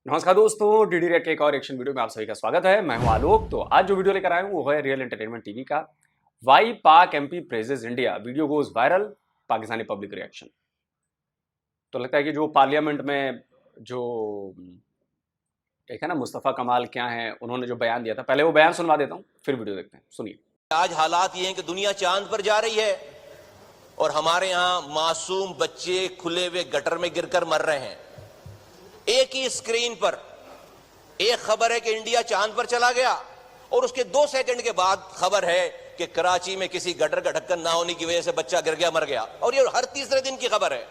नमस्कार दोस्तों, DD red के एक और एक्शन वीडियो में आप सभी का स्वागत है। मैं हूं आलोक। तो आज जो वीडियो लेकर आया हूं वो है रियल एंटरटेनमेंट टीवी का वाई पाक MP praises India, video goes viral, Pakistani public reaction. तो लगता है कि जो पार्लियामेंट में जो एक है ना मुस्तफ़ा कमाल क्या है, उन्होंने जो बयान दिया था, पहले वो बयान सुनवा देता हूँ, फिर वीडियो देखते हैं। सुनिए। आज हालात ये हैं कि दुनिया चांद पर जा रही है और हमारे यहाँ मासूम बच्चे खुले हुए गटर में गिरकर मर रहे हैं। एक ही स्क्रीन पर एक खबर है कि इंडिया चांद पर चला गया और उसके 2 सेकंड के बाद खबर है कि कराची में किसी गटर का ढक्कन ना होने की वजह से बच्चा गिर गया, मर गया। और ये हर तीसरे दिन की खबर है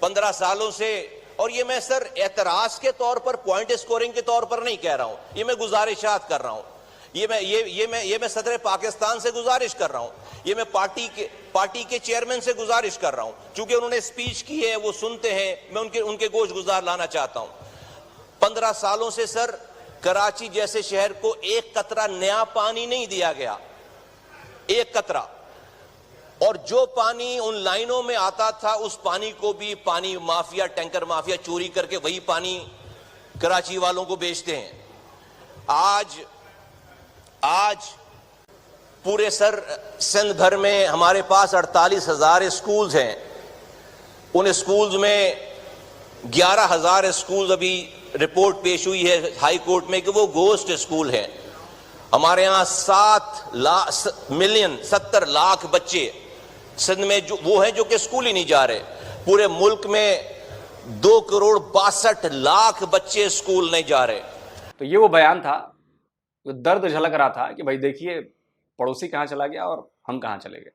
15 सालों से। और ये मैं सर एतराज के तौर पर, पॉइंट स्कोरिंग के तौर पर नहीं कह रहा हूं, ये मैं गुजारिशात कर रहा हूं। ये मैं सदर पाकिस्तान से गुजारिश कर रहा हूं, ये मैं पार्टी के चेयरमैन से गुजारिश कर रहा हूं, क्योंकि उन्होंने स्पीच की है, वो सुनते हैं, मैं उनके गोश गुजार लाना चाहता हूं। 15 सालों से सर कराची जैसे शहर को एक कतरा नया पानी नहीं दिया गया, एक कतरा। और जो पानी उन लाइनों में आता था उस पानी को भी पानी माफिया, टैंकर माफिया चोरी करके वही पानी कराची वालों को बेचते हैं। आज पूरे सर सिंध भर में हमारे पास 48,000 स्कूल्स हैं। उन स्कूल्स में 11,000 स्कूल्स, अभी रिपोर्ट पेश हुई है हाई कोर्ट में कि वो गोस्ट स्कूल हैं। हमारे यहाँ 70 लाख बच्चे सिंध में जो वो हैं जो कि स्कूल ही नहीं जा रहे। पूरे मुल्क में 2,62,00,000 बच्चे स्कूल नहीं जा रहे। तो ये वो बयान था, तो दर्द झलक रहा था कि भाई देखिए पड़ोसी कहाँ चला गया और हम कहाँ चले गए,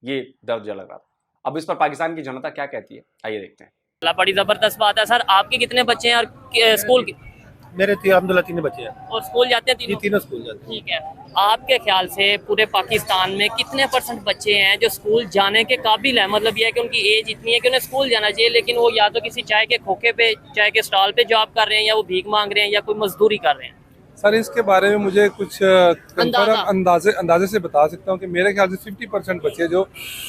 ये दर्द झलक रहा था। अब इस पर पाकिस्तान की जनता क्या कहती है, आइए देखते हैं। बड़ी जबरदस्त बात है सर। आपके कितने बच्चे हैं और स्कूल के? मेरे अब्दुल्ला 3 बच्चे हैं और स्कूल जाते हैं तीनों स्कूल जाते हैं। ठीक है। आपके ख्याल से पूरे पाकिस्तान में कितने % बच्चे हैं जो स्कूल जाने के काबिल है? मतलब यह है कि उनकी एज इतनी है कि उन्हें स्कूल जाना चाहिए, लेकिन वो या तो किसी चाय के खोखे पे, चाय के स्टॉल पे जॉब कर रहे हैं, या वो भीख मांग रहे हैं, या कोई मजदूरी कर रहे हैं। सर इसके बारे में मुझे कुछ अंदाजे से बता सकता हूँ कि मेरे ख्याल से 50% बच्चे जो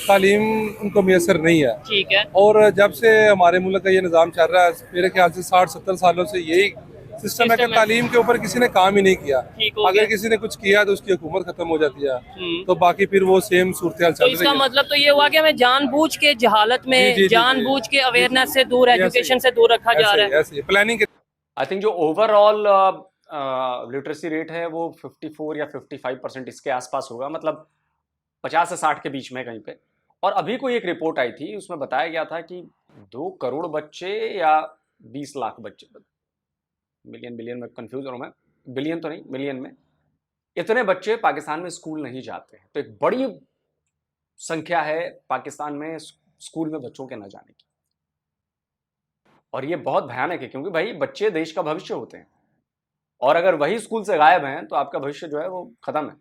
तालीम उनको मैसर नहीं है। ठीक है। और जब से हमारे मुल्क का ये निज़ाम चल रहा है, मेरे ख्याल से 60-70 सालों से यही सिस्टम है कि तालीम के ऊपर किसी ने काम ही नहीं किया। अगर किसी ने कुछ किया तो उसकी हुकूमत खत्म हो जाती है, तो बाकी फिर वो सेम सूरत हाल चल रही है। इसका मतलब तो ये हुआ कि हमें जानबूझ के जहालत में, जानबूझ के अवेयरनेस से दूर, एजुकेशन से दूर रखा जा रहा है। ऐसे प्लानिंग। आई थिंक जो ओवरऑल लिटरेसी रेट है वो 54 या 55% इसके आसपास होगा, मतलब 50 से 60 के बीच में कहीं पे। और अभी कोई एक रिपोर्ट आई थी, उसमें बताया गया था कि 2 करोड़ बच्चे या 20 लाख बच्चे, मिलियन में कंफ्यूज हूं मैं, बिलियन तो नहीं, मिलियन में, इतने बच्चे पाकिस्तान में स्कूल नहीं जाते हैं। तो एक बड़ी संख्या है पाकिस्तान में स्कूल में बच्चों के न जाने की, और ये बहुत भयानक है, क्योंकि भाई बच्चे देश का भविष्य होते हैं, और अगर वही स्कूल से गायब हैं तो आपका भविष्य जो है वो खत्म है।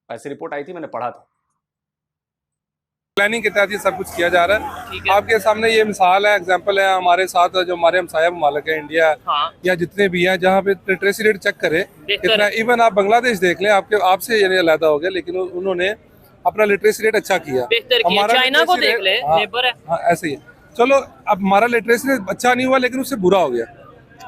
ऐसी रिपोर्ट आई थी, मैंने पढ़ा था। प्लानिंग के तहत ये सब कुछ किया जा रहा है। आपके सामने ये मिसाल है, एग्जांपल है हमारे साथ जो हमारे हमसाया ममालिक है, इंडिया या जितने भी हैं, जहाँ पे लिटरेसी रेट चेक करें कितना। इवन आप बांग्लादेश देख लें, आपसे ये अलग हो गया, लेकिन उन्होंने अपना लिटरेसी रेट अच्छा किया। हमारा चाइना को देख ले, नेबर है। हाँ ऐसे ही। चलो अब हमारा लिटरेसी रेट अच्छा नहीं हुआ, लेकिन उससे बुरा हो गया।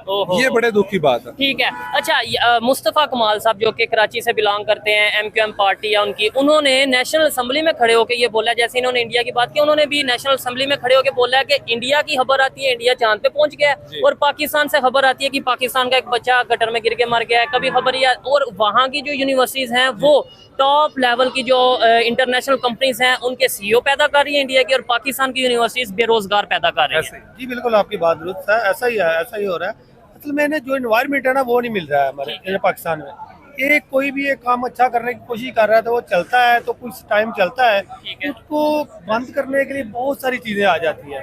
ये बड़े दुख की बात है। ठीक है। अच्छा, मुस्तफ़ा कमाल साहब जो कि कराची से बिलोंग करते हैं, MQM पार्टी या उनकी, उन्होंने नेशनल असेंबली में खड़े होकर ये बोला, जैसे इन्होंने इंडिया की बात की, उन्होंने भी नेशनल असेंबली में खड़े होकर बोला है कि इंडिया की खबर आती है इंडिया चांद पे पहुंच गया है, और पाकिस्तान से खबर आती है कि पाकिस्तान का एक बच्चा गटर में गिर के मर गया है। कभी खबर या, और वहाँ की जो यूनिवर्सिटीज हैं वो टॉप लेवल की जो इंटरनेशनल कंपनीज हैं उनके CEO पैदा कर रही है इंडिया की, और पाकिस्तान की यूनिवर्सिटीज बेरोजगार पैदा कर रही है। जी बिल्कुल, आपकी बात दुरुस्त है, ऐसा ही है, ऐसा ही हो रहा है। असल में जो एनवायरनमेंट है ना, वो नहीं मिल रहा है हमारे पाकिस्तान में। कोई भी एक काम अच्छा करने की कोशिश कर रहा है तो वो चलता है, तो कुछ टाइम चलता है, उसको बंद करने के लिए बहुत सारी चीजें आ जाती है,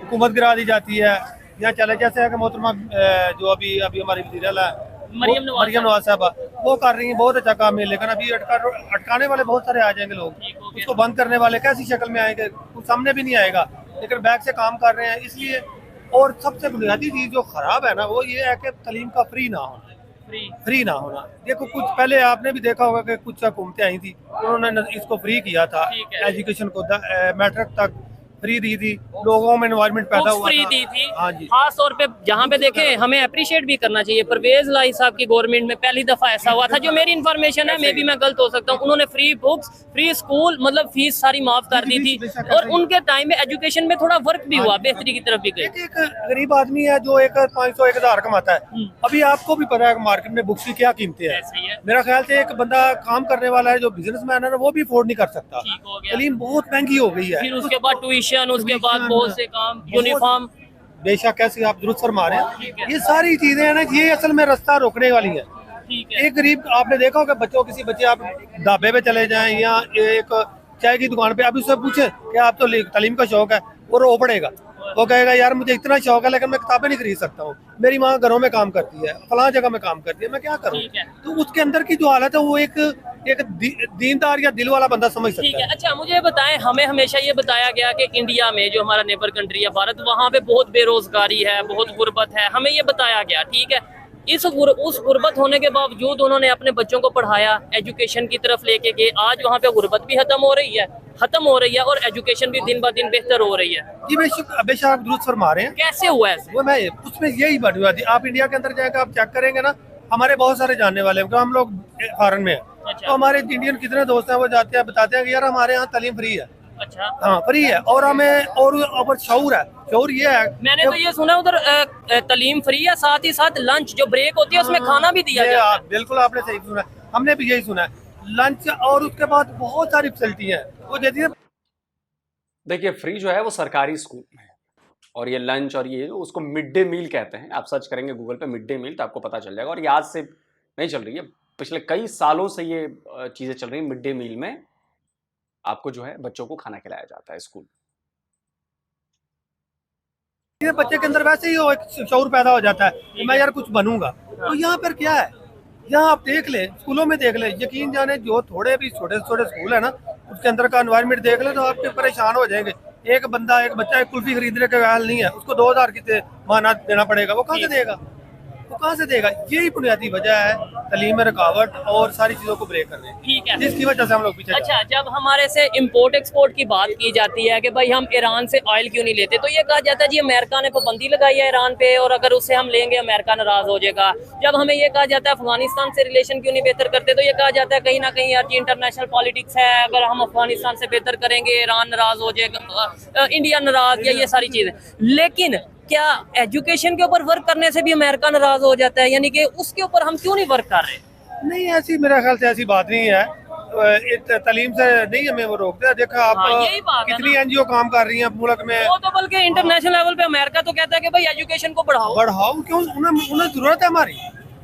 हुकूमत गिरा दी जाती है। यहाँ चले जैसे है कि मोहतरमा जो अभी हमारी वज़ीर आला मरियम नवाज साहबा, वो कर रही है बहुत अच्छा काम है, लेकिन अभी अटकाने वाले बहुत सारे आ जाएंगे लोग, उसको बंद करने वाले कैसी शक्ल में आएंगे, कुछ सामने भी नहीं आएगा, लेकिन बैक से काम कर रहे हैं। इसलिए और सबसे बुनियादी चीज जो खराब है ना, वो ये है कि तालीम का फ्री ना होना। देखो कुछ पहले आपने भी देखा होगा कि कुछ हुकूमतें आई थी, उन्होंने इसको फ्री किया था, एजुकेशन को मैट्रिक तक फ्री दी थी, लोगों में एनवायरनमेंट पैदा बुक्स हुआ फ्री था। दी थी। हाँ जी। खास तौर पे जहाँ पे देखें हमें अप्रिशिएट भी करना चाहिए, परवेज लाई साहब की गवर्नमेंट में पहली दफा ऐसा हुआ था, जो मेरी इन्फॉर्मेशन है, मे भी मैं गलत हो सकता हूँ, उन्होंने फ्री बुक्स, फ्री स्कूल, मतलब फीस सारी माफ कर दी थी, और उनके टाइम में एजुकेशन में थोड़ा वर्क भी हुआ, बेहतरी की तरफ भी गई। एक गरीब आदमी है जो एक 500 1000 कमाता है, अभी आपको भी पता है मार्केट में बुक्स की क्या कीमतें हैं। ऐसे ही है। मेरा ख्याल से एक बंदा काम करने वाला है जो बिजनेसमैन है ना, वो भी अफोर्ड नहीं कर सकता। ठीक हो गया। तालीम बहुत महंगी हो गई है। फिर उसके बाद ट्यूशन, उसके बाद बहुत से काम, यूनिफॉर्म। बेशक कैसे आप दुरुस्त फरमा रहे ठीक हैं, है। ये सारी चीजें हैं ना, ये असल में रास्ता रोकने वाली है। ठीक है। एक गरीब आपने देखा होगा बच्चों, किसी बच्चे आप ढाबे पे चले जाएं या एक चाय की दुकान पे, आप उससे पूछे कि आप तो तालीम का शौक है, वो रो पड़ेगा। वो कहेगा यार मुझे इतना शौक है लेकिन मैं किताबें नहीं खरीद सकता हूँ, मेरी माँ घरों में काम करती है, फलां जगह में काम करती है, मैं क्या करूँ। ठीक है। तो उसके अंदर की जो हालत है वो एक दीनदार या दिल वाला बंदा समझ ठीक सकता है। है। अच्छा मुझे ये बताएं, हमें हमेशा ये बताया गया कि इंडिया में, जो हमारा नेबर कंट्री है भारत, वहाँ पे बहुत बेरोजगारी है, बहुत गुर्बत है, हमें ये बताया गया। ठीक है, उस गुर्बत होने के बावजूद उन्होंने अपने बच्चों को पढ़ाया, एजुकेशन की तरफ लेके गए, आज वहाँ पे गुर्बत भी खत्म हो रही है और एजुकेशन भी दिन ब दिन बेहतर हो रही है। जी बेशक आप दुरुस्त फरमा रहे हैं। कैसे हुआ ऐसे? वो मैं उसमें यही बात हुआ थी, आप इंडिया के अंदर जाकर आप चेक करेंगे ना, हमारे बहुत सारे जानने वाले हैं, क्योंकि हम लोग फॉरेन में हैं। अच्छा। तो हमारे इंडियन कितने दोस्त हैं, वो जाते हैं बताते हैं कि यार हमारे यहाँ तालीम फ्री है। अच्छा। हाँ फ्री है, और हमें और शऊर है। शऊर ये है, मैंने तो ये सुना उधर तालीम फ्री है, साथ ही साथ लंच जो ब्रेक होती है उसमें खाना भी दिया जाता है। बिल्कुल आपने सही सुना, हमने भी यही सुना है। लंच और उसके बाद बहुत सारी फैसिलिटी है वो देती है। देखिए फ्री जो है वो सरकारी स्कूल में है, और ये लंच और ये उसको मिड डे मील कहते हैं। आप सर्च करेंगे गूगल पे मिड डे मील तो आपको पता चल जाएगा। और ये आज से नहीं चल रही है, पिछले कई सालों से ये चीज़ें चल रही हैं। मिड डे मील में आपको जो है बच्चों को खाना खिलाया जाता है स्कूल। ये बच्चे के अंदर वैसे ही वो एक शऊर पैदा हो जाता है कि मैं यार कुछ बनूंगा। तो यहाँ पर क्या है, यहाँ आप देख ले, स्कूलों में देख ले, यकीन जाने जो थोड़े भी छोटे छोटे स्कूल है ना, उसके अंदर का एनवायरनमेंट देख ले तो आपके परेशान हो जाएंगे। एक बच्चा एक कुल्फी खरीदने का हाल नहीं है, उसको 2000 की माना देना पड़ेगा, वो कहाँ से देगा, वो कहाँ से देगा। यही बुनियादी वजह है तालीम में रुकावट और सारी चीजों को ब्रेक करने की, ठीक है। जिसकी वजह से हम लोग पीछे जा रहे हैं। अच्छा, जब हमारे से इंपोर्ट एक्सपोर्ट की बात की जाती है कि भाई हम ईरान से ऑयल क्यों नहीं लेते, तो ये कहा जाता है जी अमेरिका ने पाबंदी लगाई है ईरान पे, और अगर उससे हम लेंगे अमेरिका नाराज हो जाएगा। जब हमें ये कहा जाता है अफगानिस्तान से रिलेशन क्यों नहीं बेहतर करते, तो ये कहा जाता है कहीं ना कहीं यार जी इंटरनेशनल पॉलिटिक्स है, अगर हम अफगानिस्तान से बेहतर करेंगे ईरान नाराज हो जाएगा, इंडिया नाराज, या ये सारी चीजें। लेकिन क्या एजुकेशन के ऊपर वर्क करने से भी अमेरिका नाराज हो जाता है, यानी कि उसके ऊपर हम क्यों नहीं वर्क कर रहे? नहीं, ऐसी मेरे ख्याल से ऐसी बात नहीं है। तालीम से नहीं हमें वो रोकते हैं। देखा आप हाँ, यही बात है कितनी ना। एनजीओ काम कर रही हैं मुल्क में। वो तो बल्कि इंटरनेशनल लेवल पे अमेरिका तो कहता है कि भाई एजुकेशन को बढ़ाओ। बढ़ाओ क्यों, उन्हें जरूरत है हमारी।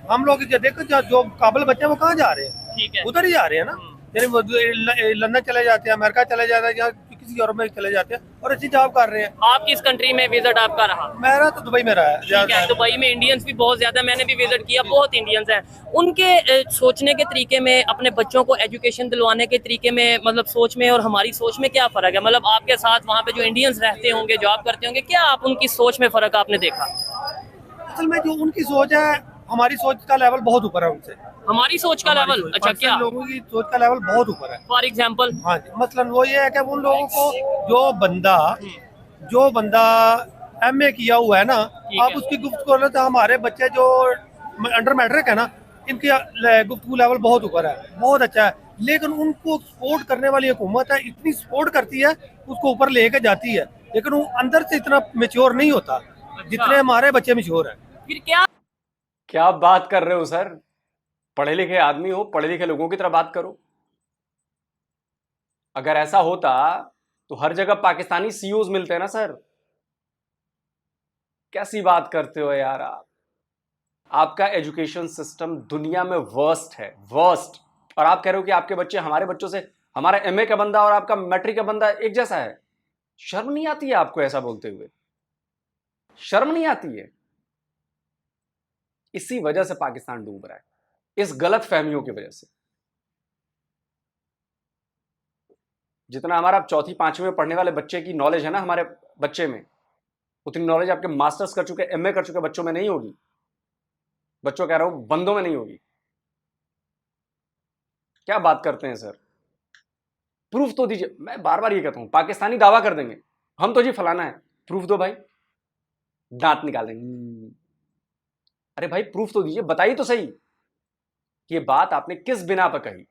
हम लोग देखो जो काबिल बच्चे हैं वो कहाँ जा रहे हैं, ठीक है। उधर ही जा रहे हैं ना। यानी वो लंदन चले जाते हैं, अमेरिका चले जाते हैं, या किसी यूरोप में चले जाते हैं और अच्छी जॉब कर रहे हैं। आप किस कंट्री में विजिट आपका रहा? मेरा तो दुबई में रहा है ठीक ज्यादा। है, दुबई में इंडियंस भी बहुत ज्यादा, मैंने भी विजिट किया, बहुत इंडियंस हैं। उनके सोचने के तरीके में, अपने बच्चों को एजुकेशन दिलवाने के तरीके में, मतलब सोच में और हमारी सोच में क्या फर्क है? मतलब आपके साथ वहाँ पे जो इंडियंस रहते होंगे, जॉब करते होंगे, क्या आप उनकी सोच में फर्क आपने देखा? असल में जो उनकी सोच है, हमारी सोच का लेवल बहुत ऊपर है उनसे। हमारी सोच का लेवल? अच्छा, क्या लोगों की सोच का लेवल बहुत ऊपर है। For example? हाँ जी, मसलन वो ये है कि उन लोगों को जो बंदा एमए किया हुआ है ना, ठीक आप है। उसकी गुफ्तगू तो हमारे बच्चे जो अंडर मैट्रिक है ना, इनकी गुफ्तगू लेवल बहुत ऊपर है, बहुत अच्छा है। लेकिन उनको सपोर्ट करने वाली हुकूमत है, इतनी सपोर्ट करती है, उसको ऊपर लेके जाती है, लेकिन वो अंदर से इतना मेच्योर नहीं होता जितने हमारे बच्चे मेच्योर हैं। फिर क्या बात कर रहे हो सर? पढ़े लिखे आदमी हो, पढ़े लिखे लोगों की तरह बात करो। अगर ऐसा होता तो हर जगह पाकिस्तानी सीईओज मिलते हैं ना सर। कैसी बात करते हो यार आप? आपका एजुकेशन सिस्टम दुनिया में वर्स्ट है, वर्स्ट। और आप कह रहे हो कि आपके बच्चे हमारे बच्चों से, हमारा एमए का बंदा और आपका मैट्रिक का बंदा एक जैसा है। शर्म नहीं आती है आपको ऐसा बोलते हुए? शर्म नहीं आती है? इसी वजह से पाकिस्तान डूब रहा है, इस गलत फहमियों की वजह से। जितना हमारा चौथी पांचवी में पढ़ने वाले बच्चे की नॉलेज है ना हमारे बच्चे में, उतनी नॉलेज आपके मास्टर्स कर चुके, एमए कर चुके बच्चों में नहीं होगी। बच्चों कह रहा हूं, बंदों में नहीं होगी। क्या बात करते हैं सर? प्रूफ तो दीजिए। मैं बार बार ये कहता हूं, पाकिस्तानी दावा कर देंगे हम तो जी फलाना है, प्रूफ दो भाई, दांत निकालेंगे। अरे भाई प्रूफ तो दीजिए, बताइए तो सही कि ये बात आपने किस बिना पर कही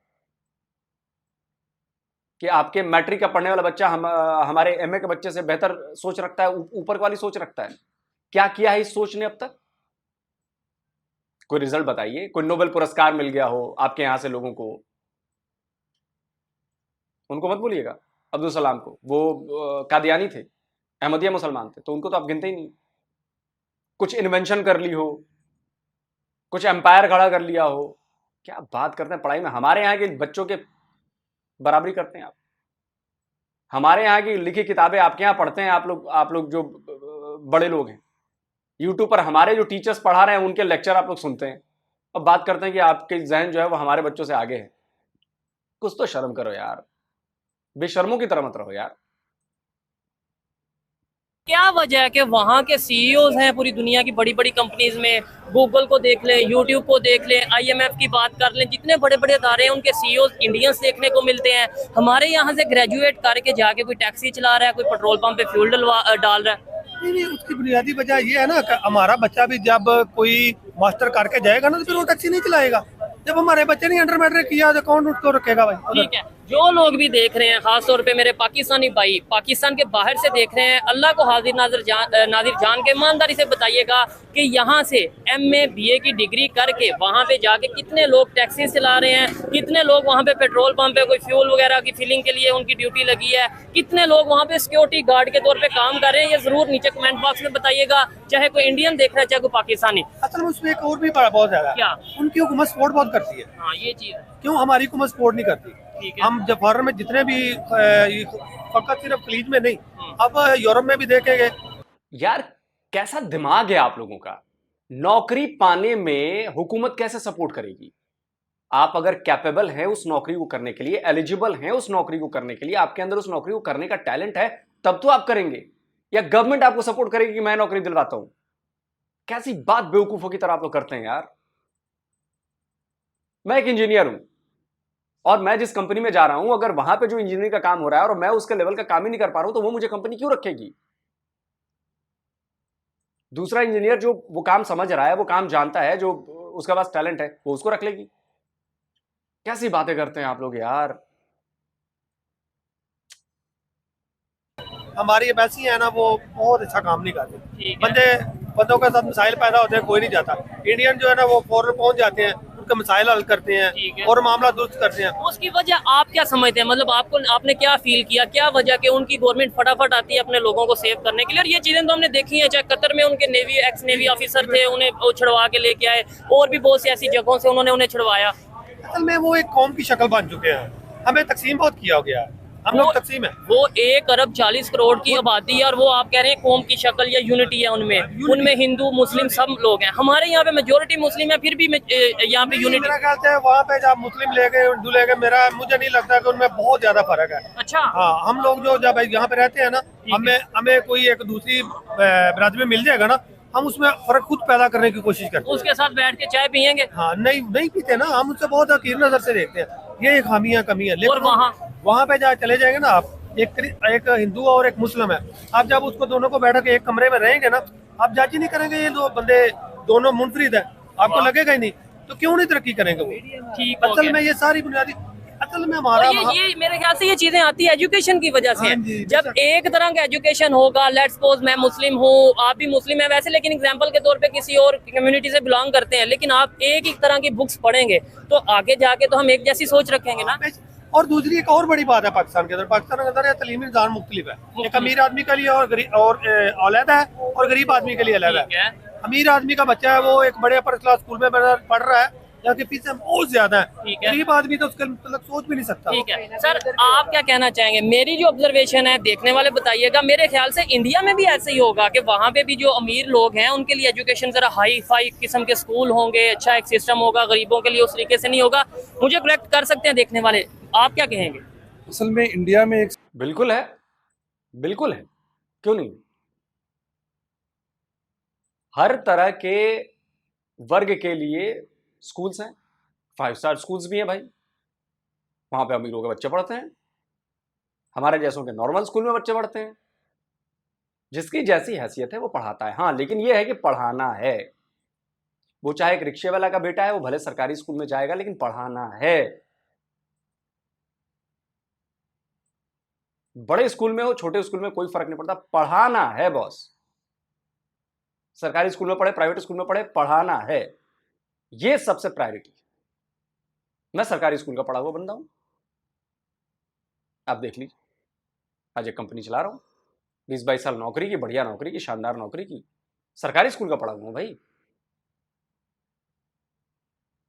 कि आपके मैट्रिक का पढ़ने वाला बच्चा हमारे एमए के बच्चे से बेहतर सोच रखता है, ऊपर वाली सोच रखता है। क्या किया है इस सोच ने अब तक? कोई रिजल्ट बताइए, कोई नोबेल पुरस्कार मिल गया हो आपके यहां से लोगों को। उनको मत बोलिएगा, अब्दुल सलाम को, वो कादियानी थे, अहमदिया मुसलमान थे, तो उनको तो आप गिनते ही नहीं। कुछ इन्वेंशन कर ली हो, कुछ एम्पायर खड़ा कर लिया हो, क्या बात करते हैं पढ़ाई में। हमारे यहाँ के बच्चों के बराबरी करते हैं आप। हमारे यहाँ की लिखी किताबें आपके यहाँ पढ़ते हैं आप लोग जो बड़े लोग हैं। यूट्यूब पर हमारे जो टीचर्स पढ़ा रहे हैं उनके लेक्चर आप लोग सुनते हैं और बात करते हैं कि आपके जहन जो है वो हमारे बच्चों से आगे है। कुछ तो शर्म करो यार, बेशर्मों की तरह मत रहो यार। क्या वजह है कि वहाँ के सीईओज हैं पूरी दुनिया की बड़ी बड़ी कंपनीज में, गूगल को देख लें, यूट्यूब को देख लें, आईएमएफ की बात कर लें, जितने बड़े बड़े अदारे हैं उनके सीईओज इंडियंस देखने को मिलते हैं। हमारे यहाँ से ग्रेजुएट करके जाके कोई टैक्सी चला रहा है, कोई पेट्रोल पंप पे फ्यूल डाल रहा है। नहीं, उसकी बुनियादी वजह ये है ना कि हमारा बच्चा भी जब कोई मास्टर करके जाएगा ना तो फिर वो टैक्सी नहीं चलाएगा। जब हमारे बच्चे ने अंडर मैट्रिक किया तो कौन उसको रखेगा भाई? ठीक है, जो लोग भी देख रहे हैं, खास तौर पे मेरे पाकिस्तानी भाई पाकिस्तान के बाहर से देख रहे हैं, अल्लाह को हाजिर नाजिर जान के ईमानदारी से बताइएगा कि यहाँ से एमए बीए की डिग्री करके वहाँ पे जाके कितने लोग टैक्सी चला रहे हैं, कितने लोग वहाँ पे पेट्रोल पंप पे कोई फ्यूल वगैरह की फिलिंग के लिए उनकी ड्यूटी लगी है, कितने लोग वहाँ पे सिक्योरिटी गार्ड के तौर पे काम कर रहे हैं। ये जरूर नीचे कमेंट बॉक्स में बताइएगा, चाहे कोई इंडियन देख रहा है चाहे कोई पाकिस्तानी। असल में उसमें एक और भी बहुत ज्यादा क्या? उनकी हुकूमत सपोर्ट बहुत करती है। हाँ ये चीज क्यों हमारी हुकूमत सपोर्ट नहीं करती? ठीक है। हम जब फॉरन में जितने भी फकत सिर्फ खलीज में नहीं, अब यूरोप में भी देखेंगे। यार कैसा दिमाग है आप लोगों का? नौकरी पाने में हुकूमत कैसे सपोर्ट करेगी? आप अगर कैपेबल हैं उस नौकरी को करने के लिए, एलिजिबल हैं उस नौकरी को करने के लिए, आपके अंदर उस नौकरी को करने का टैलेंट है, तब तो आप करेंगे। या गवर्नमेंट आपको सपोर्ट करेगी कि मैं नौकरी दिलवाता हूं? कैसी बात बेवकूफों की तरह आप लोग करते हैं यार। मैं एक इंजीनियर हूं और मैं जिस कंपनी में जा रहा हूं, अगर वहां पे जो इंजीनियरिंग का काम हो रहा है और मैं उसके लेवल का काम ही नहीं कर पा रहा हूं, तो वो मुझे कंपनी क्यों रखेगी? दूसरा इंजीनियर जो वो काम समझ रहा है, वो काम जानता है, जो उसके पास टैलेंट है, वो उसको रख लेगी। कैसी बातें करते हैं आप लोग यार। हमारी एम्बेसी है ना, वो बहुत अच्छा काम नहीं करती। ठीक है। बंदों के साथ मिसाइल पैदा होते हैं, कोई नहीं जाता। इंडियन जो है ना वो फौरन पहुंच जाते हैं, उनके मिसाइल हल करते ठीक है। हैं और मामला दुरुस्त करते हैं। उसकी वजह आप क्या समझते हैं? मतलब आपने क्या फील किया, क्या वजह कि उनकी गवर्नमेंट फटाफट आती है अपने लोगों को सेव करने के लिए? और ये चीजें तो हमने देखी हैं, चाहे कतर में उनके नेवी एक्स नेवी ऑफिसर थे, उन्हें वो छुड़वा के लेके आए, और भी बहुत सी ऐसी जगहों से उन्होंने उन्हें छुड़वाया। असल में वो एक कौम की शक्ल बन चुके हैं। हमें तकसीम बहुत किया हो गया है, हम लोग तकसीम है। वो 1 अरब 40 करोड़ की आबादी है और वो आप कह रहे हैं कौम की शक्ल या यूनिटी है उनमें हिंदू मुस्लिम सब लोग हैं। हमारे यहाँ पे मेजोरिटी मुस्लिम है, फिर भी यहाँ पे यूनिटी। मेरा ख्याल से वहाँ पे जब मुस्लिम ले गए हिंदू ले गए, मुझे नहीं लगता कि उनमें बहुत ज्यादा फर्क है। अच्छा। हाँ, हम लोग जो जब यहाँ पे रहते हैं ना, हमें कोई एक दूसरी बिरादरी में मिल जाएगा ना, हम उसमें फर्क खुद पैदा करने की कोशिश करते हैं। उसके साथ बैठ के चाय पियेंगे? हाँ, नहीं पीते ना, हम उससे बहुत हकीर नजर से देखते हैं। ये एक खामियां कमी है। और वहाँ पे जहाँ चले जाएंगे ना आप, एक हिंदू और एक मुस्लिम है, आप जब उसको दोनों को बैठा के एक कमरे में रहेंगे ना, आप जज ही नहीं करेंगे ये दो बंदे दोनों मुनफरिद है, आपको लगेगा ही नहीं। तो क्यों नहीं तरक्की करेंगे वो? ठीक। असल में ये सारी बुनियादी, असल में हमारा ये मेरे ख्याल से ये चीजें आती है एजुकेशन की वजह से। हाँ जी, जब एक तरह का एजुकेशन होगा, लेट्स सपोज मैं मुस्लिम हूँ, आप भी मुस्लिम है वैसे, लेकिन एग्जांपल के तौर पे किसी और कम्युनिटी से बिलोंग करते हैं, लेकिन आप एक ही तरह की बुक्स पढ़ेंगे तो आगे जाके तो हम एक जैसी सोच रखेंगे ना। और दूसरी एक और बड़ी बात है पाकिस्तान के अंदर, पाकिस्तान के अंदर तलीमी निज़ाम मुख्तलिफ है। एक अमीर आदमी के लिए और अलहदा है, और गरीब आदमी के लिए अलहदा है। अमीर आदमी का बच्चा है वो एक बड़े अपर क्लास स्कूल में पढ़ रहा है, यहाँ के फीस बहुत ज्यादा है। गरीब आदमी तो उसके मतलब सोच भी नहीं सकता। ठीक है सर, आप क्या कहना चाहेंगे? मेरी जो ऑब्जर्वेशन है, देखने वाले बताइएगा, मेरे ख्याल से इंडिया में भी ऐसे ही होगा कि वहाँ पे भी जो अमीर लोग हैं उनके लिए एजुकेशन जरा हाई फाई किस्म के स्कूल होंगे, अच्छा एक सिस्टम होगा, गरीबों के लिए उस तरीके से नहीं होगा। मुझे करेक्ट कर सकते हैं देखने वाले, आप क्या कहेंगे? असल में इंडिया में एक बिल्कुल है, बिल्कुल है, क्यों नहीं। हर तरह के वर्ग के लिए स्कूल्स हैं, 5 स्टार स्कूल्स भी हैं भाई, वहां पे अमीरों के बच्चे पढ़ते हैं, हमारे जैसों के नॉर्मल स्कूल में बच्चे पढ़ते हैं। जिसकी जैसी हैसियत है वो पढ़ाता है। हाँ, लेकिन ये है कि पढ़ाना है। वो चाहे एक रिक्शे वाला का बेटा है, वो भले सरकारी स्कूल में जाएगा, लेकिन पढ़ाना है। बड़े स्कूल में हो, छोटे स्कूल में, कोई फर्क नहीं पड़ता, पढ़ाना है बॉस। सरकारी स्कूल में पढ़े, प्राइवेट स्कूल में पढ़े, पढ़ाना है। ये सबसे प्रायोरिटी है। मैं सरकारी स्कूल का पढ़ा हुआ बंदा हूं, आप देख लीजिए। आज एक कंपनी चला रहा हूं, 20-22 साल नौकरी की, बढ़िया नौकरी की, शानदार नौकरी की, सरकारी स्कूल का पढ़ा हुआ हूं भाई।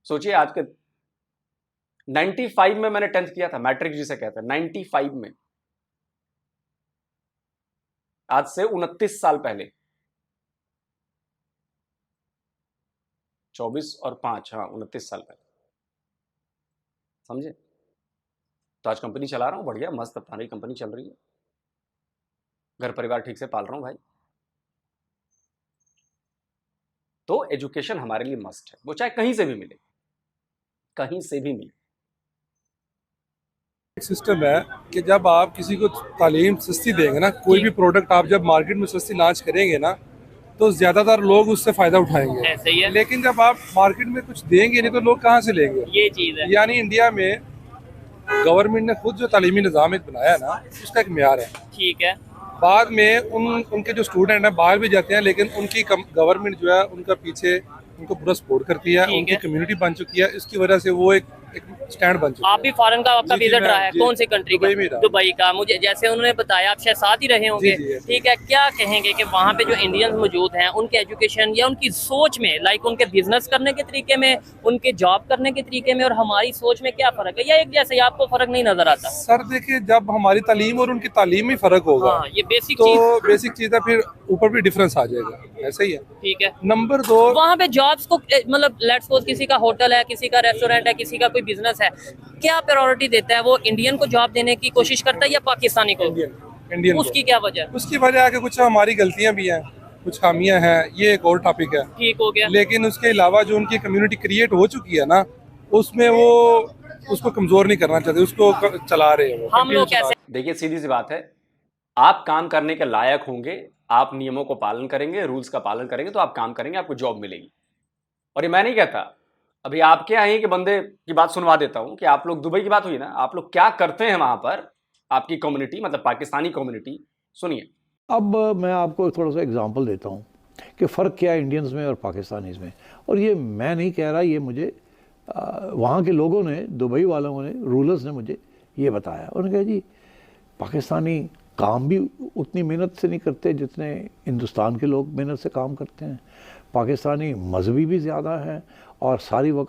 सोचिए, आज के 95 में मैंने 10th किया था, मैट्रिक जिसे कहते हैं, 95 में। आज से 29 साल पहले, 24 और 5, हाँ 29 साल पहले, समझे। तो आज कंपनी चला रहा हूं, बढ़िया मस्त अपनी कंपनी चल रही है, घर परिवार ठीक से पाल रहा हूं भाई। तो एजुकेशन हमारे लिए मस्ट है, वो चाहे कहीं से भी मिले, कहीं से भी मिले। एक सिस्टम है कि जब आप किसी को तालीम सस्ती देंगे ना, कोई भी प्रोडक्ट आप जब मार्केट में सस्ती लॉन्च करेंगे ना, तो ज़्यादातर लोग उससे फ़ायदा उठाएंगे। ऐसे ही है, लेकिन जब आप मार्केट में कुछ देंगे नहीं तो लोग कहाँ से लेंगे? ये चीज़ है। यानी इंडिया में गवर्नमेंट ने खुद जो तालीमी निज़ाम एक बनाया है ना, उसका एक म्यार है। ठीक है, बाद में उनके जो स्टूडेंट हैं बाहर भी जाते हैं, लेकिन उनकी गवर्नमेंट जो है उनका पीछे उनको पूरा सपोर्ट करती है, ठीक उनकी है। कम्युनिटी बन चुकी है। इसकी वजह से वो एक स्टैंड बन चुका आप भी फॉरेन का आपका जी, जी, विजिट मैं- रहा है, जी, कौन सी कंट्री का? दुबई में रहा। दुबई का। मुझे जैसे उन्होंने बताया, आप शायद साथ ही रहे होंगे, जी, जी, ठीक है, क्या कहेंगे कि वहाँ पे जो इंडियंस मौजूद हैं, उनके एजुकेशन या उनकी सोच में, लाइक उनके बिजनेस करने के तरीके में, उनके जॉब करने के तरीके में और हमारी सोच में क्या फ़र्क है, या एक जैसे ही आपको फ़र्क नहीं नज़र आता? सर देखिए, जब हमारी तालीम और उनकी तालीम में फ़र्क होगा हाँ, ये बेसिक चीज़, तो बेसिक चीज़ है, फिर ऊपर भी डिफरेंस आ जाएगा। ऐसा ही है। ठीक है। नंबर 2, वहाँ पे जॉब्स को मतलब लेट्स सपोज किसी का होटल है, किसी का रेस्टोरेंट है, किसी का कोई बिजनेस है, क्या प्रायोरिटी देता है? वो इंडियन को जॉब देने की कोशिश करता है या पाकिस्तानी को? इंडियन उसकी क्या वजह है? उसकी वजह है कि कुछ हमारी गलतियां भी हैं, कुछ खामियां हैं, ये एक और टॉपिक है। ठीक हो गया। लेकिन उसके अलावा जो उनकी कम्युनिटी क्रिएट हो चुकी है ना, उसमें वो उसको कमजोर नहीं करना चाहते, उसको चला रहे हैं वो। हम लोग कैसे? देखिए, सीधी सी बात है, आप काम करने के लायक होंगे, आप नियमों को पालन करेंगे, रूल्स का पालन करेंगे, तो आप काम करेंगे, आपको जॉब मिलेगी। और ये मैं नहीं कहता, अभी आपके यहाँ ही के बंदे की बात सुनवा देता हूं कि आप लोग, दुबई की बात हुई ना, आप लोग क्या करते हैं वहां पर, आपकी कम्युनिटी, मतलब पाकिस्तानी कम्युनिटी, सुनिए। अब मैं आपको थोड़ा सा एग्जांपल देता हूँ कि फ़र्क क्या है इंडियंस में और पाकिस्तानीज़ में। और ये मैं नहीं कह रहा, ये मुझे वहाँ के लोगों ने, दुबई वालों ने, रूलर्स ने मुझे ये बताया। उन्होंने कहा जी, पाकिस्तानी काम भी उतनी मेहनत से नहीं करते जितने हिंदुस्तान के लोग मेहनत से काम करते हैं। पाकिस्तानी मजहबी भी ज़्यादा हैं और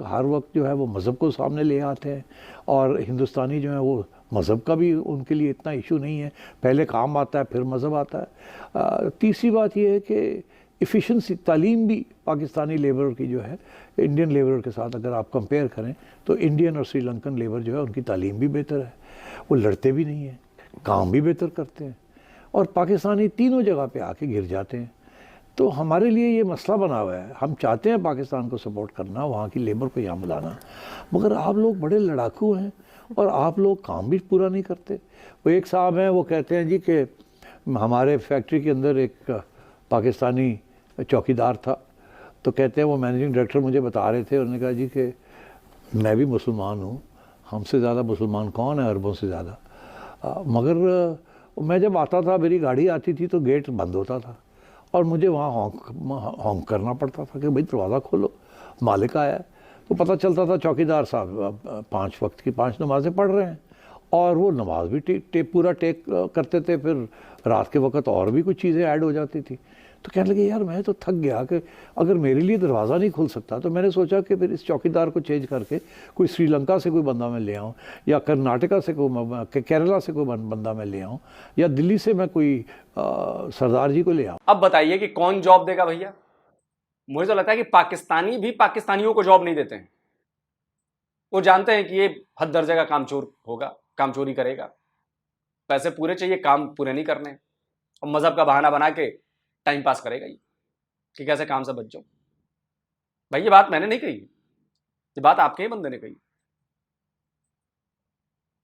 हर वक्त जो है वो मज़हब को सामने ले आते हैं। और हिंदुस्तानी जो है वो मज़हब का भी उनके लिए इतना इशू नहीं है, पहले काम आता है फिर मज़हब आता है। तीसरी बात ये है कि एफिशिएंसी, तालीम भी पाकिस्तानी लेबर की जो है इंडियन लेबर के साथ अगर आप कंपेयर करें तो इंडियन और श्रीलंकन लेबर जो है उनकी तालीम भी बेहतर है, वो लड़ते भी नहीं हैं, काम भी बेहतर करते हैं। और पाकिस्तानी तीनों जगह पे आके गिर जाते हैं। तो हमारे लिए ये मसला बना हुआ है, हम चाहते हैं पाकिस्तान को सपोर्ट करना, वहाँ की लेबर को यहाँ बुलाना, मगर आप लोग बड़े लड़ाकू हैं और आप लोग काम भी पूरा नहीं करते। वो एक साहब हैं, वो कहते हैं जी कि हमारे फैक्ट्री के अंदर एक पाकिस्तानी चौकीदार था, तो कहते हैं वो मैनेजिंग डायरेक्टर मुझे बता रहे थे, उन्होंने कहा जी कि मैं भी मुसलमान हूँ, हमसे ज़्यादा मुसलमान कौन है अरबों से ज़्यादा, मगर मैं जब आता था, मेरी गाड़ी आती थी तो गेट बंद होता था और मुझे वहाँ हॉन्क करना पड़ता था कि भाई दरवाज़ा खोलो, मालिक आया है। तो पता चलता था चौकीदार साहब 5 वक्त की 5 नमाज़ें पढ़ रहे हैं और वो नमाज भी पूरा टेक करते थे, फिर रात के वक्त और भी कुछ चीज़ें ऐड हो जाती थी। तो कहने लगे यार मैं तो थक गया कि अगर मेरे लिए दरवाज़ा नहीं खुल सकता, तो मैंने सोचा कि फिर इस चौकीदार को चेंज करके कोई श्रीलंका से कोई बंदा मैं ले आऊँ, या कर्नाटका से कोई, केरला से कोई बंदा मैं ले आऊँ, या दिल्ली से मैं कोई सरदार जी को ले आऊँ। अब बताइए कि कौन जॉब देगा भैया? मुझे तो लगता है कि पाकिस्तानी भी पाकिस्तानियों को जॉब नहीं देते हैं। वो जानते हैं कि ये हद दर्जे का कामचोर होगा, काम चोरी करेगा, पैसे पूरे चाहिए, काम पूरे नहीं करने, और मजहब का बहाना बना के टाइम पास करेगा ये कि कैसे काम से बच जाओ। भाई ये बात मैंने नहीं कही, ये बात आपके ही बंदे ने कही।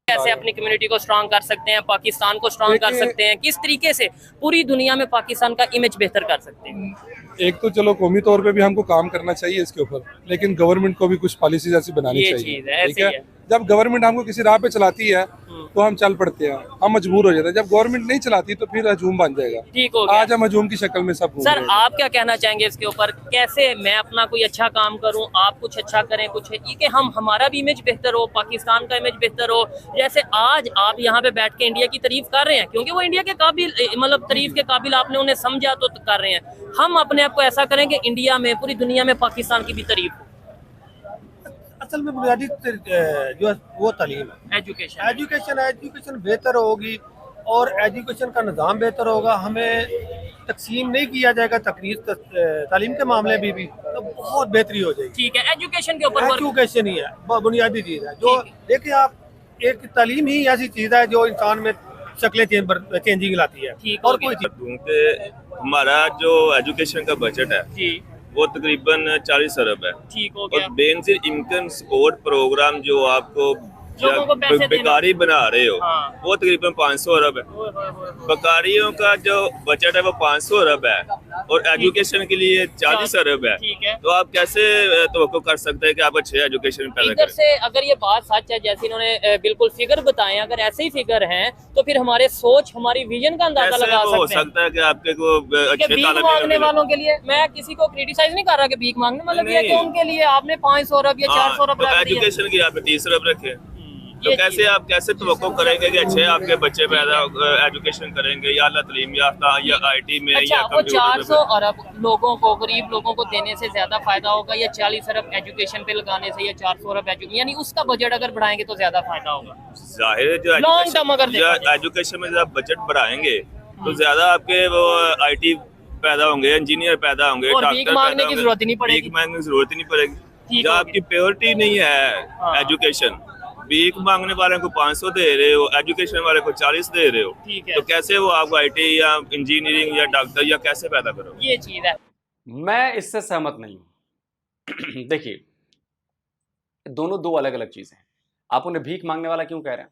कैसे अपनी कम्युनिटी को स्ट्रांग कर सकते हैं, पाकिस्तान को स्ट्रांग कर देखिए- सकते हैं, किस तरीके से पूरी दुनिया में पाकिस्तान का इमेज बेहतर कर सकते हैं? एक तो चलो कौमी तौर पे भी हमको काम करना चाहिए इसके ऊपर, लेकिन गवर्नमेंट को भी कुछ पॉलिसीज ऐसी बनानी ये चाहिए। चीज़ है, ऐसे ठीक ही है, है। जब गवर्नमेंट हमको किसी राह पे चलाती है तो हम चल पड़ते हैं, हम मजबूर हो जाते हैं। जब गवर्नमेंट नहीं चलाती तो फिर हजूम बन जाएगा। ठीक हो गया। आज हम हजूम की शक्ल में सब घूम सर रहे हैं। आप क्या कहना चाहेंगे इसके ऊपर, कैसे मैं अपना कोई अच्छा काम करूं, आप कुछ अच्छा करें, कुछ ये कि हम हमारा भी इमेज बेहतर हो, पाकिस्तान का इमेज बेहतर हो। जैसे आज आप यहाँ पे बैठ के इंडिया की तारीफ कर रहे हैं क्योंकि वो इंडिया के काबिल, मतलब तारीफ के काबिल आपने उन्हें समझा तो कर रहे हैं। हम अपने आप को ऐसा करें कि इंडिया में, पूरी दुनिया में पाकिस्तान की भी तारीफ हो। असल में बुनियादी जो है वो तालीम है। एजुकेशन एजुकेशन बेहतर होगी और एजुकेशन का निज़ाम बेहतर होगा। हमें तकसीम नहीं किया जाएगा तालीम के मामले में भी तो बहुत बेहतरी हो जाएगी। ठीक है, एजुकेशन के ऊपर एजुकेशन ही है बुनियादी चीज़ है। जो देखिए आप, एक तालीम ही ऐसी चीज़ है जो इंसान में शक्लें चेंजिंग लाती है ठीक हो और गया। कोई चीज़ क्योंकि हमारा जो एजुकेशन का बजट है जी वो तकरीबन 40 अरब है ठीक हो और गया। बेनजीर इनकम सपोर्ट प्रोग्राम जो आपको लोगों को पैसे देना। बेकारी बना रहे हो हाँ। वो तकरीबन 500 अरब है। बेकारियों का जो बजट है वो 500 अरब है और एजुकेशन के लिए 40 अरब है। ठीक है। तो आप कैसे तवक्को कर सकते हैं कि आप अच्छे एजुकेशन पैदा इधर करें? से अगर ये बात सच है, जैसे इन्होंने बिल्कुल फिगर बताए, अगर ऐसे ही फिगर हैं तो फिर हमारे सोच, हमारी विजन का अंदाजा कैसे लगा वो हो सकते हैं सकता है कि आपके को कि अच्छे भीख तालिब मांगने इल्म वालों के लिए, मैं किसी को क्रिटिसाइज नहीं कर रहा कि भीख मांगने, मतलब ये है कि नहीं। उनके लिए आपने 500 अरब या 400 अरब तो रख दिए। एजुकेशन की आप 30 अरब रखे तो ये कैसे चीज़। आप कैसे तवक्को करेंगे कि अच्छे आपके बच्चे पैदा एजुकेशन करेंगे या अल्लाह तालीम याफ्ता या आईटी में अच्छा, या वो कंप्यूटर 400 में? अरब लोगों को, गरीब लोगों को देने से ज्यादा फायदा होगा या 40 अरब एजुकेशन पे लगाने से, या 400 अरब यानी उसका बजट अगर बढ़ाएंगे तो ज्यादा फायदा होगा? जाहिर है जो Long term अगर देखा जाए। एजुकेशन में जब आप बजट बढ़ाएंगे तो ज्यादा आपके वो आईटी पैदा होंगे, इंजीनियर पैदा होंगे, और डॉक्टर भीख पैदा मांगने की होंगे। जरूरत ही नहीं पड़ेगी। भीख मांगने की जरूरत ही नहीं पड़ेगी। ठीक जब हो आपकी प्योरिटी नहीं है हाँ। एजुकेशन, भीख मांगने वाले को 500 दे रहे हो, एजुकेशन वाले को 40 दे रहे हो, ठीक है। तो कैसे वो आपको आईटी या इंजीनियरिंग या डॉक्टर या कैसे पैदा करोगे? ये चीज है। मैं इससे सहमत नहीं हूं। देखिए, दोनों दो अलग अलग चीजें हैं। आप उन्हें भीख मांगने वाला क्यों कह रहे हैं?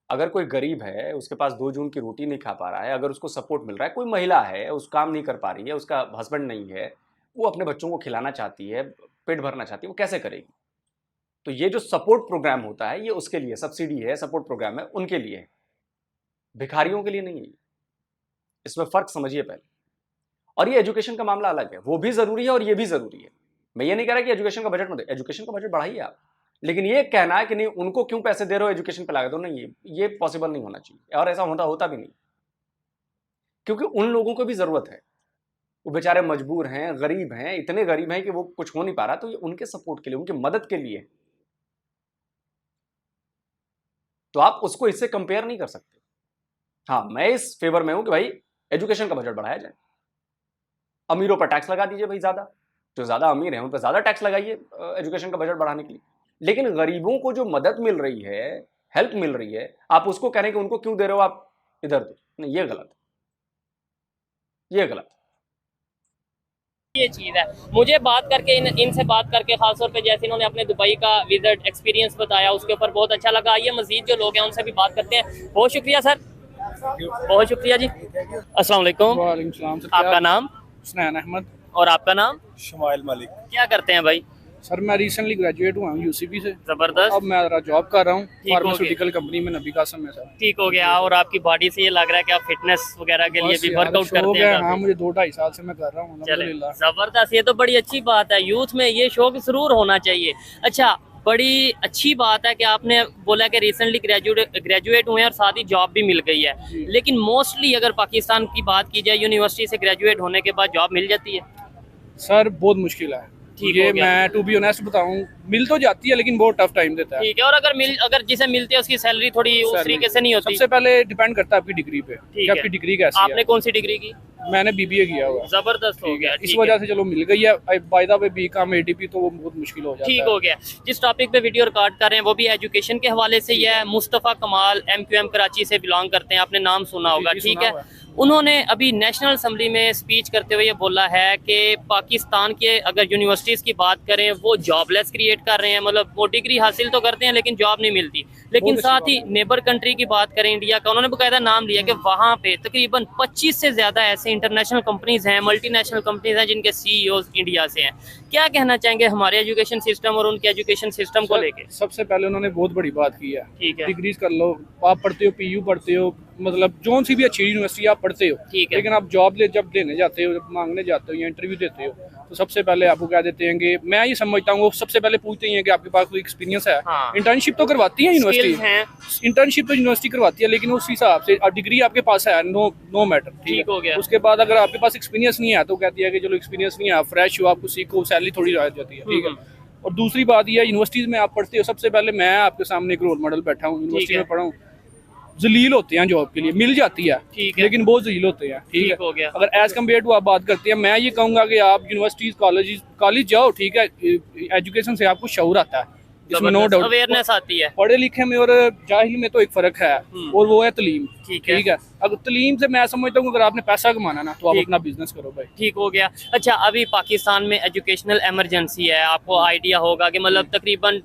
अगर कोई गरीब है, उसके पास 2 जून की रोटी नहीं खा पा रहा है, अगर उसको सपोर्ट मिल रहा है, कोई महिला है उस काम नहीं कर पा रही है, उसका हस्बैंड नहीं है, वो अपने बच्चों को खिलाना चाहती है, पेट भरना चाहती है, वो कैसे करेगी? तो ये जो सपोर्ट प्रोग्राम होता है ये उसके लिए सब्सिडी है, सपोर्ट प्रोग्राम है, उनके लिए है, भिखारियों के लिए नहीं है। इसमें फर्क समझिए पहले। और ये एजुकेशन का मामला अलग है, वो भी जरूरी है और ये भी जरूरी है। मैं ये नहीं कह रहा कि एजुकेशन का बजट मत, एजुकेशन का बजट बढ़ाइए आप, लेकिन ये कहना है कि नहीं उनको क्यों पैसे दे रहे हो एजुकेशन पे लगा दो, नहीं, ये पॉसिबल नहीं होना चाहिए और ऐसा होता भी नहीं, क्योंकि उन लोगों को भी जरूरत है। वो बेचारे मजबूर हैं, गरीब हैं, इतने गरीब हैं कि वो कुछ हो नहीं पा रहा, तो ये उनके सपोर्ट के लिए, उनकी मदद के लिए। तो आप उसको इससे कंपेयर नहीं कर सकते। हाँ, मैं इस फेवर में हूं कि भाई एजुकेशन का बजट बढ़ाया जाए, अमीरों पर टैक्स लगा दीजिए भाई, ज्यादा जो ज्यादा अमीर हैं उन पर ज्यादा टैक्स लगाइए एजुकेशन का बजट बढ़ाने के लिए। लेकिन गरीबों को जो मदद मिल रही है, हेल्प मिल रही है, आप उसको कह रहे हैं कि उनको क्यों दे रहे हो आप, इधर दो, नहीं, ये गलत, ये गलत। ये चीज़ है। मुझे बात करके इनसे बात करके खासतौर पे जैसे इन्होंने अपने दुबई का विजिट एक्सपीरियंस बताया, उसके ऊपर बहुत अच्छा लगा। आइए मजीद जो लोग हैं उनसे भी बात करते हैं। बहुत शुक्रिया सर, बहुत शुक्रिया जी। अस्सलाम वालेकुम। वालेकुम सलाम सर। आपका नाम? हुसनैन अहमद। और आपका नाम? शमाइल मलिक। क्या करते हैं भाई? सर मैं रिसेंटली ग्रेजुएट हुआ हूँ यूसीबी से, जबरदस्त, अब मैं जरा जॉब कर रहा हूँ हो फार्मास्यूटिकल कंपनी में नबी कासम में सर। ठीक हो गया। और आपकी बॉडी से ये लग रहा है कि आप फिटनेस वगैरह के लिए बस भी यार, वर्कआउट शौक करते है, हैं? हाँ मुझे 2-2.5 साल से मैं कर रहा हूँ चले, अल्हम्दुलिल्लाह। जबरदस्त, ये तो बड़ी अच्छी बात है। यूथ में ये शौक जरूर होना चाहिए। अच्छा, बड़ी अच्छी बात है कि आपने बोला कि रिसेंटली ग्रेजुएट हुए हैं और साथ ही जॉब भी मिल गई है। लेकिन मोस्टली अगर पाकिस्तान की बात की जाए, यूनिवर्सिटी से ग्रेजुएट होने के बाद जॉब मिल जाती है? सर बहुत मुश्किल है ठीक ये, हो गया। मैं टू बी ऑनेस्ट बताऊँ, मिल तो जाती है लेकिन बहुत टफ टाइम देता है। ठीक है। और अगर जिसे मिलते हैं उसकी सैलरी थोड़ी उस तरीके से नहीं होती? सबसे पहले डिपेंड करता है आपकी डिग्री पे कि है। आपकी डिग्री कैसी आपने है। कौन सी डिग्री की? मैंने बीबीए किया हुआ है। जबरदस्त हो गया। इस ठीक वजह है। से चलो मिल गई है, by the way BCom ADP तो वो बहुत मुश्किल हो जाता है। ठीक हो गया। जिस टॉपिक पे वीडियो रिकॉर्ड कर रहे हैं वो भी एजुकेशन के हवाले से ही है। मुस्तफ़ा कमाल MQM कराची से बिलोंग करते हैं, आपने नाम सुना होगा, जी, ठीक सुना है। हुआ है। उन्होंने अभी नेशनल असम्बली में स्पीच करते हुए ये बोला है कि पाकिस्तान के अगर यूनिवर्सिटीज़ की बात करें वो जॉबलेस क्रिएट कर रहे हैं, मतलब वो डिग्री हासिल तो करते हैं लेकिन जॉब नहीं मिलती। लेकिन साथ ही नेबर कंट्री की बात करें इंडिया का, उन्होंने बाकायदा नाम लिया कि वहाँ पे तकरीबन 25 से ज़्यादा ऐसे इंटरनेशनल कंपनीज हैं, मल्टीनेशनल कंपनीज हैं जिनके CEO इंडिया से हैं। क्या कहना चाहेंगे हमारे एजुकेशन सिस्टम और उनके एजुकेशन सिस्टम को लेके? सबसे पहले उन्होंने बहुत बड़ी बात की है, ठीक है, डिग्रीज कर लो, आप पढ़ते हो, PU पढ़ते हो, मतलब जोन सी भी अच्छी यूनिवर्सिटी आप पढ़ते हो, ठीक है, लेकिन आप जॉब जब लेने जाते हो, जब मांगने जाते हो या इंटरव्यू देते हो, तो सबसे पहले आपको क्या देते हैं कि मैं ये समझता हूँ, वो सबसे पहले पूछते हैं कि आपके पास कोई एक्सपीरियंस है। हाँ। इंटर्नशिप तो करवाती है यूनिवर्सिटी, Skills हैं। इंटर्नशिप तो यूनिवर्सिटी करवाती है, लेकिन उस हिसाब से डिग्री आपके पास है, नो मैटर, ठीक हो गया। उसके बाद अगर आपके पास एक्सपीरियंस नहीं है तो कहती है कि चलो एक्सपीरियंस नहीं है, आप फ्रेश हो, आपको सीखो, सैलरी थोड़ी रह जाती है, ठीक है। और दूसरी बात यह है, यूनिवर्सिटीज में आप पढ़ते हो, सबसे पहले मैं आपके सामने एक रोल मॉडल बैठा हूँ, यूनिवर्सिटी में पढ़ा हूँ, जलील होते हैं जॉब के लिए, मिल जाती है, ठीक है, लेकिन बहुत जलील होते हैं, ठीक हो है। गया। अगर एज कम्पेयर टू आप बात करते हैं, मैं ये कहूँगा कि आप यूनिवर्सिटीज कॉलेज जाओ, ठीक है, एजुकेशन से आपको शऊर आता है, इसमें नो डाउट, अवेयरनेस आती है। पढ़े लिखे में और जाहिल में तो एक फ़र्क है, और वो है तलीम, ठीक है। ठीक है। अगर तलीम से मैं समझता हूँ अगर आपने पैसा कमाना ना तो आप ठीक। अपना बिजनेस करो भाई। ठीक हो गया। अच्छा, अभी पाकिस्तान में एजुकेशनल इमरजेंसी है, आपको आइडिया होगा कि मतलब तकरीबन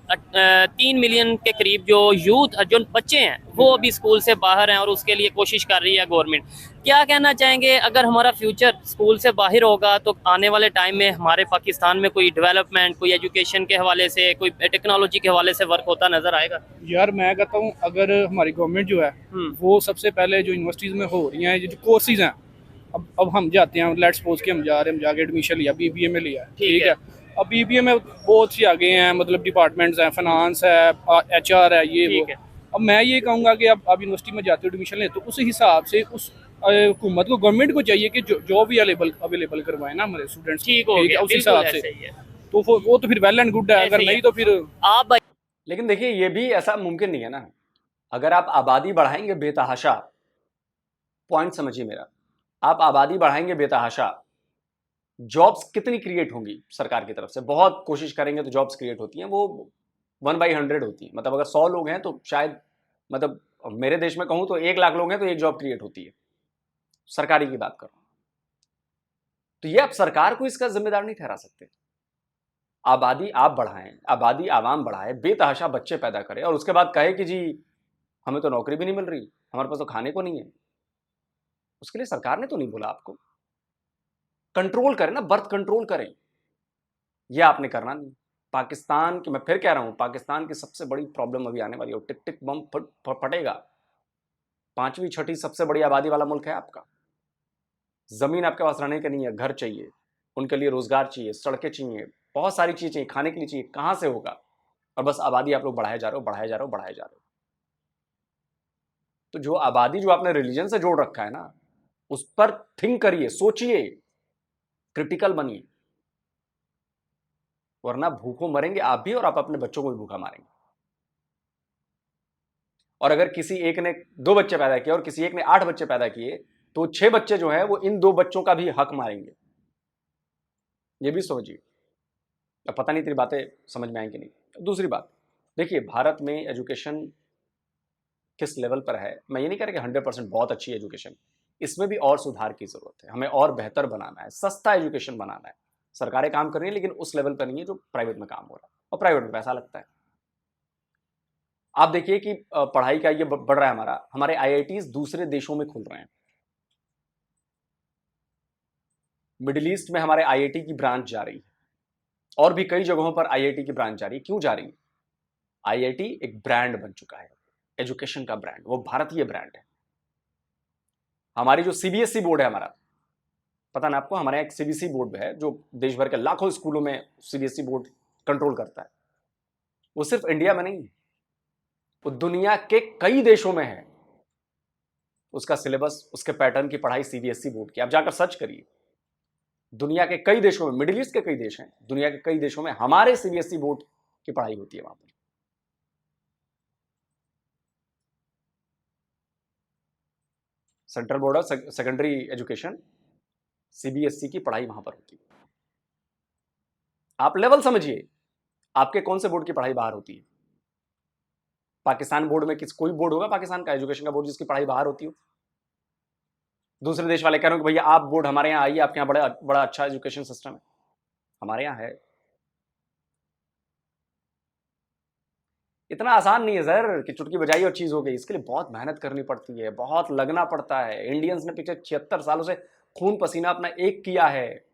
3 मिलियन के करीब जो यूथ, जो बच्चे हैं वो अभी स्कूल से बाहर हैं और उसके लिए कोशिश कर रही है गवर्नमेंट। क्या कहना चाहेंगे, अगर हमारा फ्यूचर स्कूल से बाहर होगा तो आने वाले टाइम में हमारे पाकिस्तान में कोई डेवलपमेंट, कोई एजुकेशन के हवाले से, कोई टेक्नोलॉजी के हवाले से वर्क होता नजर आएगा? यार मैं कहता हूँ अगर हमारी गवर्नमेंट जो है वो सबसे पहले जो यूनिवर्सिटीज़ में हो रही हैं, जो कोर्सेज हैं, अब हम जाते हैं, लेट्स सपोज कि हम जा रहे हैं, हम जाके एडमिशन लिया, BBA में लिया, ठीक है। अब BBA में बहुत सी आगे हैं, मतलब डिपार्टमेंट्स हैं, फाइनेंस है, HR है, ये वो। अब मैं ये कहूँगा कि अब आप यूनिवर्सिटी में जाते हो, एडमिशन ले, तो उस हिसाब से उस हुकूमत को, गवर्नमेंट को चाहिए कि जो भी अवेलेबल करवाए ना हमारे स्टूडेंट्स, ठीक हो गया, उस हिसाब से, तो वो तो फिर वेल एंड गुड है, अगर नहीं तो फिर आप। लेकिन देखिए ये भी ऐसा मुमकिन नहीं है ना, अगर आप आबादी बढ़ाएंगे बेतहाशा, पॉइंट समझिए मेरा, आप आबादी बढ़ाएंगे बेतहाशा, जॉब्स कितनी क्रिएट होंगी सरकार की तरफ से? बहुत कोशिश करेंगे तो जॉब्स क्रिएट होती हैं, वो 1/100 होती है। मतलब अगर 100 लोग हैं तो शायद, मतलब मेरे देश में कहूं तो 1 लाख लोग हैं तो 1 जॉब क्रिएट होती है, सरकारी की बात कर रहा हूं। तो ये आप सरकार को इसका जिम्मेदार नहीं ठहरा सकते। आबादी आप बढ़ाएं, आबादी आवाम बढ़ाए, बेतहाशा बच्चे पैदा करें और उसके बाद कहे कि जी हमें तो नौकरी भी नहीं मिल रही, हमारे पास तो खाने को नहीं है। उसके लिए सरकार ने तो नहीं बोला आपको। कंट्रोल करें ना, बर्थ कंट्रोल करें, यह आपने करना नहीं। पाकिस्तान की, मैं फिर कह रहा हूं, पाकिस्तान की सबसे बड़ी प्रॉब्लम अभी आने वाली है, टिक टिक बम फटेगा। 5वीं 6वीं सबसे बड़ी आबादी वाला मुल्क है आपका। जमीन आपके पास रहने के नहीं है, घर चाहिए, उनके लिए रोजगार चाहिए, सड़कें चाहिए, बहुत सारी चीजें चाहिए, खाने के लिए चाहिए, कहां से होगा? और बस आबादी आप लोग बढ़ाए जा रहे हो, बढ़ाए जा रहे हो, बढ़ाए जा रहे हो। तो जो आबादी जो आपने रिलीजन से जोड़ रखा है ना, उस पर थिंक करिए, सोचिए, क्रिटिकल बनिए, वरना भूखों मरेंगे आप भी और आप अपने बच्चों को भी भूखा मारेंगे। और अगर किसी एक ने 2 बच्चे पैदा किए और किसी एक ने 8 बच्चे पैदा किए, तो 6 बच्चे जो है वो इन 2 बच्चों का भी हक मारेंगे। ये भी समझिए। अब पता नहीं तेरी बातें समझ में आएंगी नहीं। दूसरी बात, देखिए भारत में एजुकेशन किस लेवल पर है, मैं ये नहीं कह रहा कि 100% बहुत अच्छी एजुकेशन, इसमें भी और सुधार की जरूरत है। हमें और बेहतर बनाना है, सस्ता एजुकेशन बनाना है। सरकारें काम कर रही है लेकिन उस लेवल पर नहीं है जो प्राइवेट में काम हो रहा है, और प्राइवेट में पैसा लगता है। आप देखिए कि पढ़ाई का ये बढ़ रहा है, हमारे IITs दूसरे देशों में खुल रहे हैं। मिडिल ईस्ट में हमारे IIT की ब्रांच जा रही है, और भी कई जगहों पर IIT की ब्रांच जा रही है। क्यों जा रही है? IIT एक ब्रांड बन चुका है, एजुकेशन का ब्रांड, वो भारतीय ब्रांड है। हमारी जो CBSE बोर्ड है हमारा, पता ना आपको, हमारे यहाँ एक CBSE बोर्ड है जो देश भर के लाखों स्कूलों में CBSE बोर्ड कंट्रोल करता है। वो सिर्फ इंडिया में नहीं है, वो दुनिया के कई देशों में है। उसका सिलेबस, उसके पैटर्न की पढ़ाई CBSE बोर्ड की, आप जाकर सर्च करिए। दुनिया के कई देशों में, मिडिल ईस्ट के कई देश हैं, दुनिया के कई देशों में हमारे CBSE बोर्ड की पढ़ाई होती है वहां पर। Central board of secondary education, CBSE की पढ़ाई वहां पर होती है। आप लेवल समझिए, आपके कौन से बोर्ड की पढ़ाई बाहर होती है? पाकिस्तान बोर्ड में कोई बोर्ड होगा पाकिस्तान का एजुकेशन का बोर्ड जिसकी पढ़ाई बाहर होती हो? दूसरे देश वाले कह रहे हो कि भैया आप बोर्ड हमारे यहाँ आइए, आपके यहाँ बड़ा बड़ा अच्छा एजुकेशन सिस्टम है। हमारे यहाँ है। इतना आसान नहीं है सर कि चुटकी बजाई और चीज हो गई। इसके लिए बहुत मेहनत करनी पड़ती है, बहुत लगना पड़ता है। इंडियंस ने पिछले 76 सालों से खून पसीना अपना एक किया है।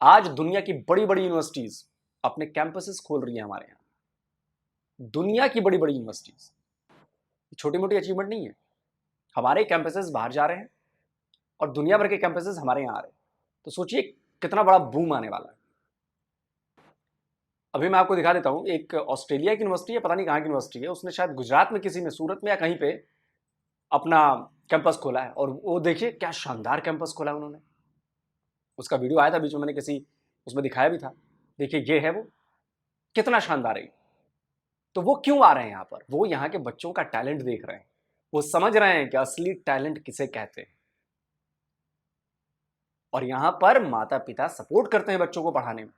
आज दुनिया की बड़ी बड़ी यूनिवर्सिटीज अपने कैंपसेस खोल रही हैं हमारे यहाँ। दुनिया की बड़ी बड़ी यूनिवर्सिटीज, छोटी मोटी अचीवमेंट नहीं है। हमारे कैंपसेस बाहर जा रहे हैं और दुनिया भर के कैंपसेस हमारे यहाँ आ रहे हैं। तो सोचिए कितना बड़ा बूम आने वाला है। अभी मैं आपको दिखा देता हूं, एक ऑस्ट्रेलिया की यूनिवर्सिटी है, पता नहीं कहाँ की यूनिवर्सिटी है, उसने शायद गुजरात में किसी में, सूरत में या कहीं पे अपना कैंपस खोला है। और वो देखिए क्या शानदार कैंपस खोला है उन्होंने। उसका वीडियो आया था बीच में, मैंने किसी उसमें दिखाया भी था। देखिए ये है वो, कितना शानदार है। तो वो क्यों आ रहे हैं यहाँ पर? वो यहाँ के बच्चों का टैलेंट देख रहे हैं, वो समझ रहे हैं कि असली टैलेंट किसे कहते हैं। और यहाँ पर माता पिता सपोर्ट करते हैं बच्चों को पढ़ाने में।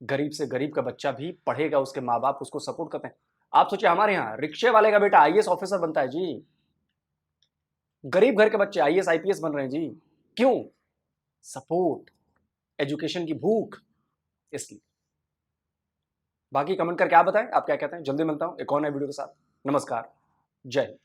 गरीब से गरीब का बच्चा भी पढ़ेगा, उसके माँ बाप उसको सपोर्ट करते हैं। आप सोचिए हमारे यहाँ रिक्शे वाले का बेटा आईएएस ऑफिसर बनता है जी। गरीब घर के बच्चे आईएएस आईपीएस बन रहे हैं जी। क्यों? सपोर्ट, एजुकेशन की भूख, इसलिए। बाकी कमेंट करके आप बताएं आप क्या कहते हैं। जल्दी मिलता हूं एक और नए वीडियो के साथ। नमस्कार, जय हिंद।